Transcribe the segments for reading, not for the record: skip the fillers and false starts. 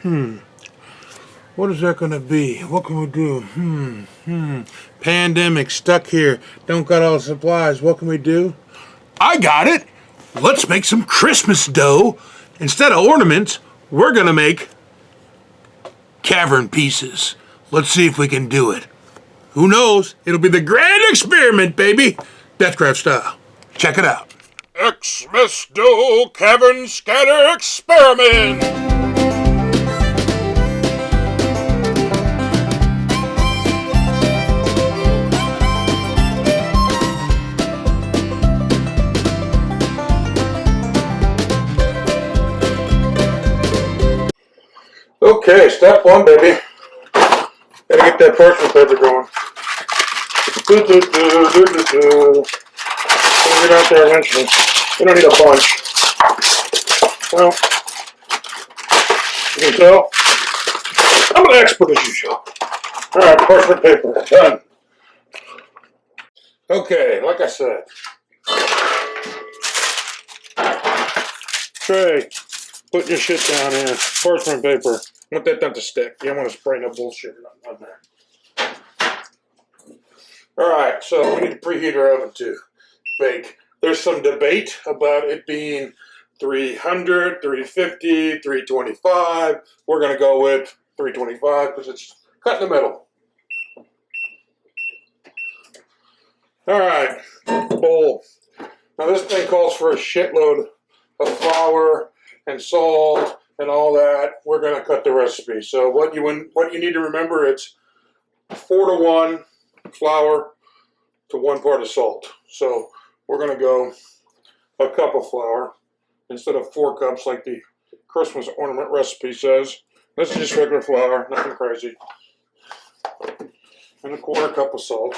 What is that gonna be? What can we do? Pandemic, stuck here. Don't got all the supplies. What can we do? I got it! Let's make some Christmas dough. Instead of ornaments, we're gonna make cavern pieces. Let's see if we can do it. Who knows? It'll be the grand experiment, baby. DeathCraft style. Check it out. X-Mas Dough Cavern Scatter Experiment! Okay, step one, baby. Gotta get that parchment paper going. We'll get out there eventually. We don't need a bunch. Well, you can tell I'm an expert as usual. Alright, parchment paper, done. Okay, like I said. Trey, put your shit down here. Parchment paper. I want that not to stick. You don't want to spray no bullshit on there. Alright, so we need to preheat our oven to bake. There's some debate about it being 300, 350, 325. We're going to go with 325 because it's cut in the middle. Alright, bowl. Now this thing calls for a shitload of flour and salt and all that. We're going to cut the recipe. So what you need to remember, it's 4-to-1 flour to 1 part of salt. So we're going to go a cup of flour instead of 4 cups like the Christmas ornament recipe says. This is just regular flour, nothing crazy. And a 1/4 cup of salt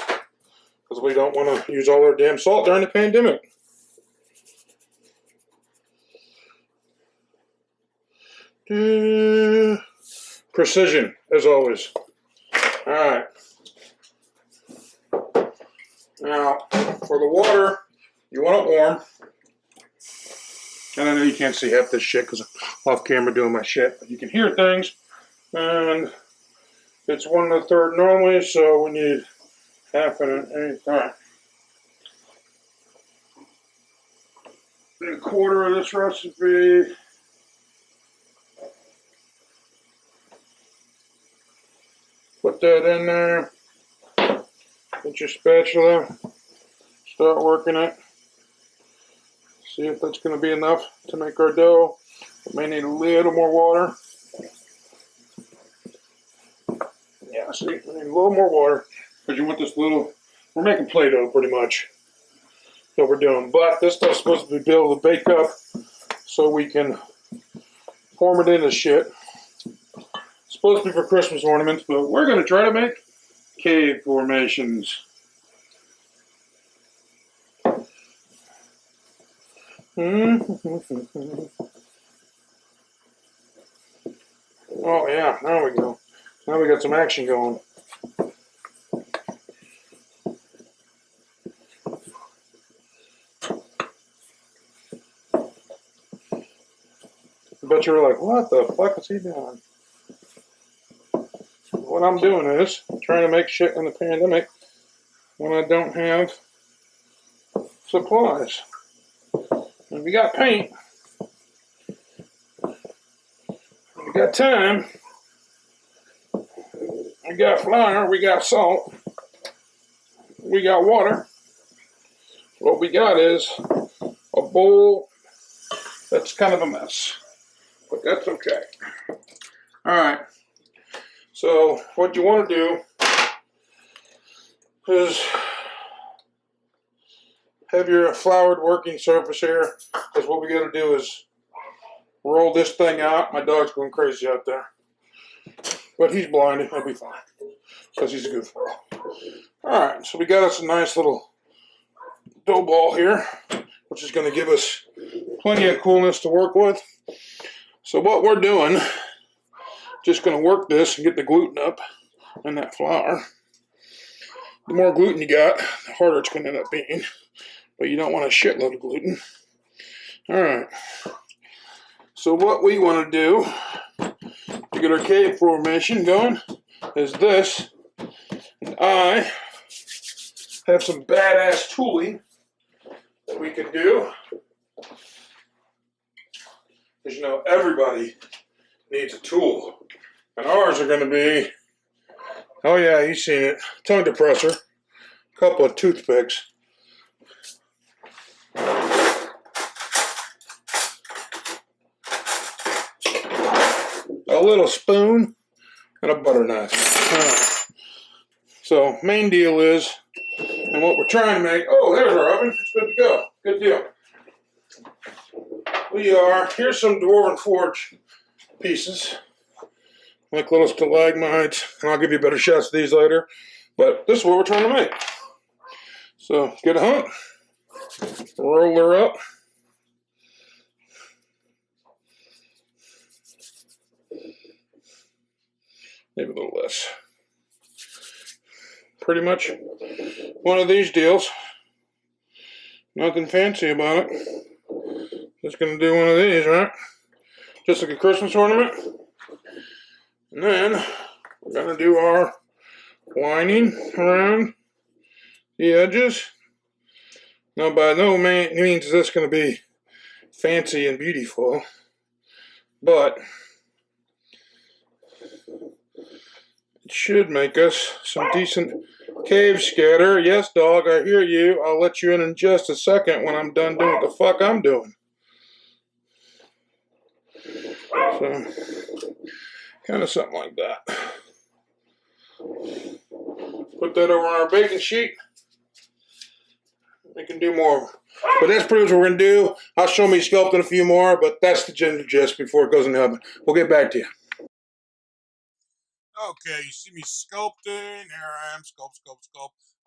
because we don't want to use all our damn salt during the pandemic. Precision, as always. Alright. Now, for the water, you want it warm. And I know you can't see half this shit because I'm off camera doing my shit, but you can hear things. And it's 1 1/3 normally, so we need half an inch. Alright. A 1/4 of this recipe. Put that in there. Get your spatula. Start working it. See if that's going to be enough to make our dough. We may need a little more water. Yeah, see, we need a little more water because you want this little. We're making Play-Doh pretty much. That's what we're doing. But this stuff's supposed to be able to bake up so we can form it into shit. It's supposed to be for Christmas ornaments, but we're going to try to make cave formations. Oh yeah, there we go. Now we got some action going. I bet you were like, what the fuck is he doing? What I'm doing is trying to make shit in the pandemic when I don't have supplies. And we got paint. We got time. We got flour. We got salt. We got water. What we got is a bowl that's kind of a mess. But that's okay. Alright. So what you want to do is have your floured working surface here, because what we got to do is roll this thing out. My dog's going crazy out there, but he's blinded. He'll be fine because he's a goofball. All right, so we got us a nice little dough ball here, which is going to give us plenty of coolness to work with. So what we're doing, just going to work this and get the gluten up in that flour. The more gluten you got, the harder it's going to end up being. But you don't want a shitload of gluten. Alright. So what we want to do to get our cave formation going is this. And I have some badass tooling that we can do. Because you know, everybody needs a tool. And ours are going to be, oh yeah, you've seen it, tongue depressor, a couple of toothpicks. A little spoon and a butter knife. So main deal is, and what we're trying to make, oh, there's our oven. It's good to go. Good deal. Here's some Dwarven Forge pieces, like little stalagmites, and I'll give you better shots of these later, but this is what we're trying to make. So get a hump, roll her up, maybe a little less. Pretty much one of these deals. Nothing fancy about it. Just gonna do one of these, right? Just like a Christmas ornament. And then we're gonna do our lining around the edges. Now by no means is this gonna be fancy and beautiful, but it should make us some decent cave scatter. Yes, dog, I hear you. I'll let you in just a second when I'm done doing what the fuck I'm doing. So, kind of something like that. Put that over on our baking sheet. We can do more. But that's pretty much what we're going to do. I'll show me sculpting a few more, but that's the general gist before it goes in the oven. We'll get back to you. Okay, you see me sculpting. Here I am, sculpt.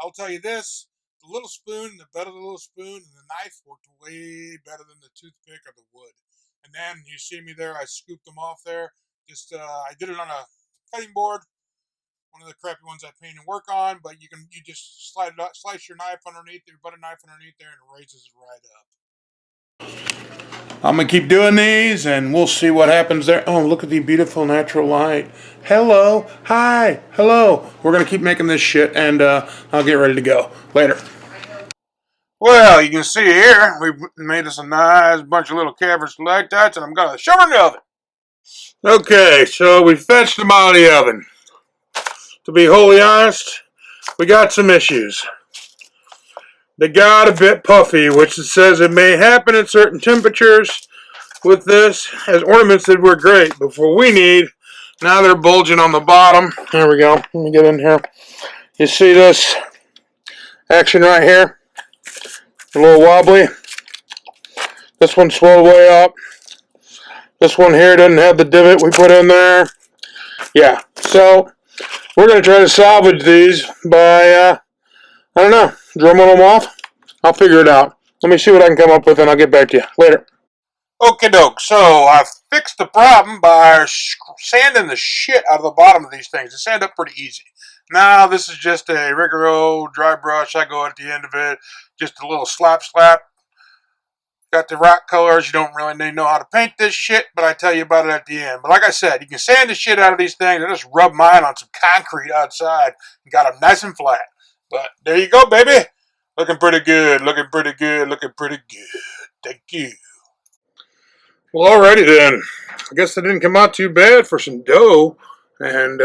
I'll tell you this, the little spoon, the butt of the little spoon, and the knife worked way better than the toothpick or the wood. And then you see me there, I scooped them off there. I did it on a cutting board, one of the crappy ones I paint and work on, but you just slice your knife underneath, your butter knife underneath there, and it raises right up. I'm going to keep doing these, and we'll see what happens there. Oh, look at the beautiful natural light. Hello. Hi. Hello. We're going to keep making this shit, and I'll get ready to go. Later. Well, you can see here, we've made us a nice bunch of little Cavern stalactites, and I'm going to shove them in the oven. Okay, so we fetched them out of the oven. To be wholly honest, we got some issues. They got a bit puffy, which it says it may happen at certain temperatures with this, as ornaments that were great, but for what we need, now they're bulging on the bottom. There we go. Let me get in here. You see this action right here? A little wobbly. This one swelled way up. This one here doesn't have the divot we put in there. Yeah, so we're going to try to salvage these by, I don't know, drumming them off. I'll figure it out. Let me see what I can come up with and I'll get back to you later. Okie doke, so I fixed the problem by sanding the shit out of the bottom of these things. They sand up pretty easy. Now this is just a regular old dry brush. I go at the end of it, just a little slap. Got the rock colors. You don't really need to know how to paint this shit, but I tell you about it at the end. But like I said, you can sand the shit out of these things. I just rubbed mine on some concrete outside and got them nice and flat. But there you go, baby. Looking pretty good. Thank you. Well, alrighty then. I guess that didn't come out too bad for some dough and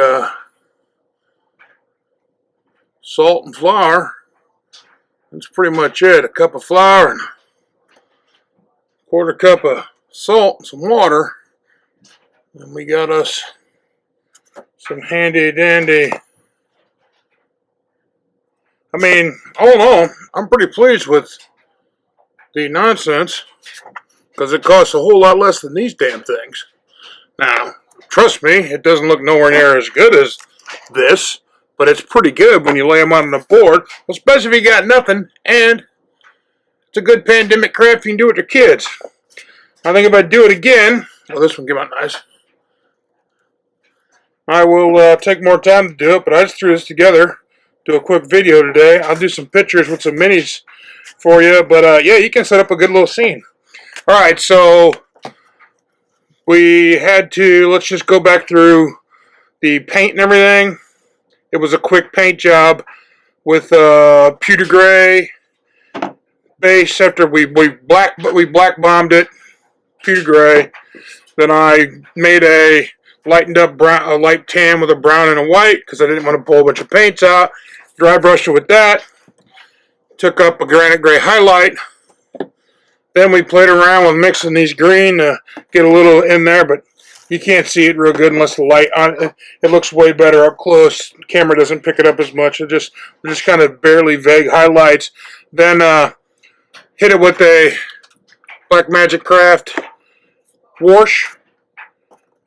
salt and flour. That's pretty much it. A cup of flour and a quarter cup of salt and some water. And we got us some handy dandy. I mean, all in all, I'm pretty pleased with the nonsense because it costs a whole lot less than these damn things. Now, trust me, it doesn't look nowhere near as good as this, but it's pretty good when you lay them on the board, especially if you got nothing, and it's a good pandemic craft you can do with your kids. I think if I do it again, oh, this one came out nice. I will take more time to do it, but I just threw this together, do a quick video today. I'll do some pictures with some minis for you, but yeah, you can set up a good little scene. Alright, so we had to, let's just go back through the paint and everything. It was a quick paint job with pewter gray base. After we black bombed it, pewter gray. Then I made a lightened up brown, a light tan with a brown and a white because I didn't want to pull a bunch of paints out. Dry brushed it with that. Took up a granite gray highlight. Then we played around with mixing these green to get a little in there, but you can't see it real good unless the light on it. It looks way better up close. The camera doesn't pick it up as much. We're just kind of barely vague highlights. Then hit it with a Black Magic Craft wash.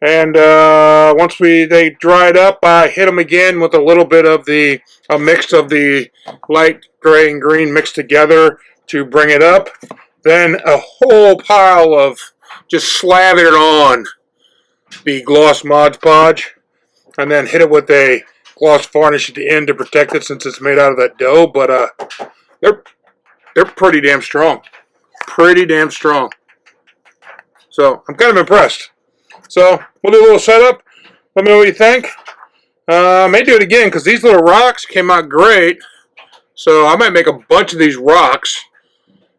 And once they dried up, I hit them again with a little bit of a mix of the light gray and green mixed together to bring it up. Then a whole pile of just slathered on the gloss Mod Podge, and then hit it with a gloss varnish at the end to protect it since it's made out of that dough. But they're pretty damn strong, So I'm kind of impressed. So we'll do a little setup. Let me know what you think. I may do it again because these little rocks came out great. So I might make a bunch of these rocks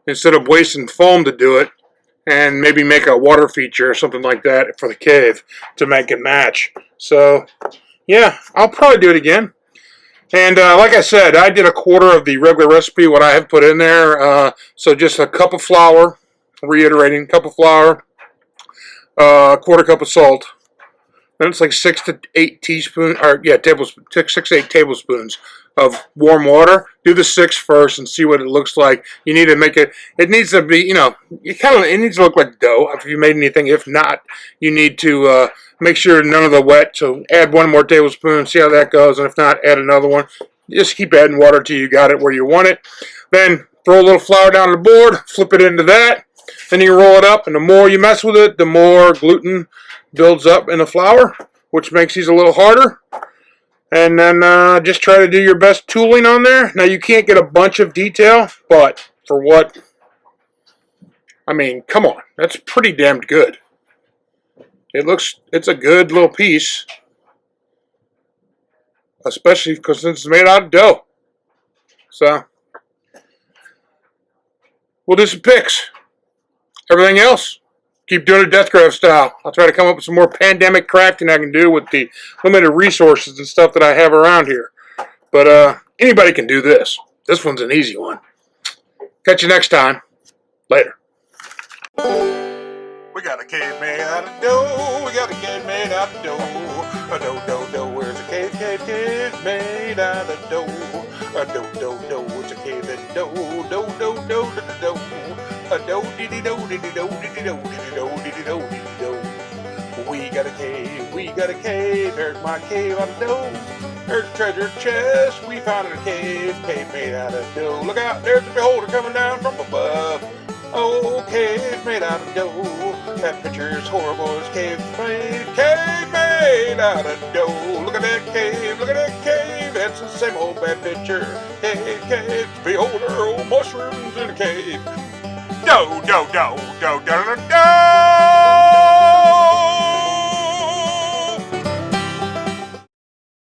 instead of wasting foam to do it, and maybe make a water feature or something like that for the cave to make it match. So yeah, I'll probably do it again. And like I said, I did a quarter of the regular recipe, what I have put in there. So just a cup of flour, reiterating, cup of flour, quarter cup of salt. Then it's like 6 to 8 tablespoons, or yeah, 6 to 8 tablespoons of warm water. Do the 6 first and see what it looks like. You need to make it. It needs to be, it needs to look like dough if you made anything. If not, you need to make sure none of the wet. So add 1 more tablespoon. See how that goes, and if not, add another one. Just keep adding water till you got it where you want it. Then throw a little flour down on the board. Flip it into that. Then you roll it up, and the more you mess with it, the more gluten builds up in the flour, which makes these a little harder. And then just try to do your best tooling on there. Now, you can't get a bunch of detail, but for what? I mean, come on. That's pretty damn good. It's a good little piece, especially because it's made out of dough. So, we'll do some pics. Everything else, keep doing it DeathCraft style. I'll try to come up with some more pandemic crafting I can do with the limited resources and stuff that I have around here. But anybody can do this. This one's an easy one. Catch you next time. Later. We got a cave made out of dough. We got a cave made out of dough. A dough. Where's a cave made out of dough? A dough. It's a cave and dough. Dough. A dough, diddy dough. We got a cave. There's my cave out of dough. There's a treasure chest. We found in a cave made out of dough. Look out, there's a beholder coming down from above. Oh, cave made out of dough. That picture's horrible as cave made out of dough. Look at that cave. That's the same old bad picture. Cave, beholder, old mushrooms in a cave. Dough.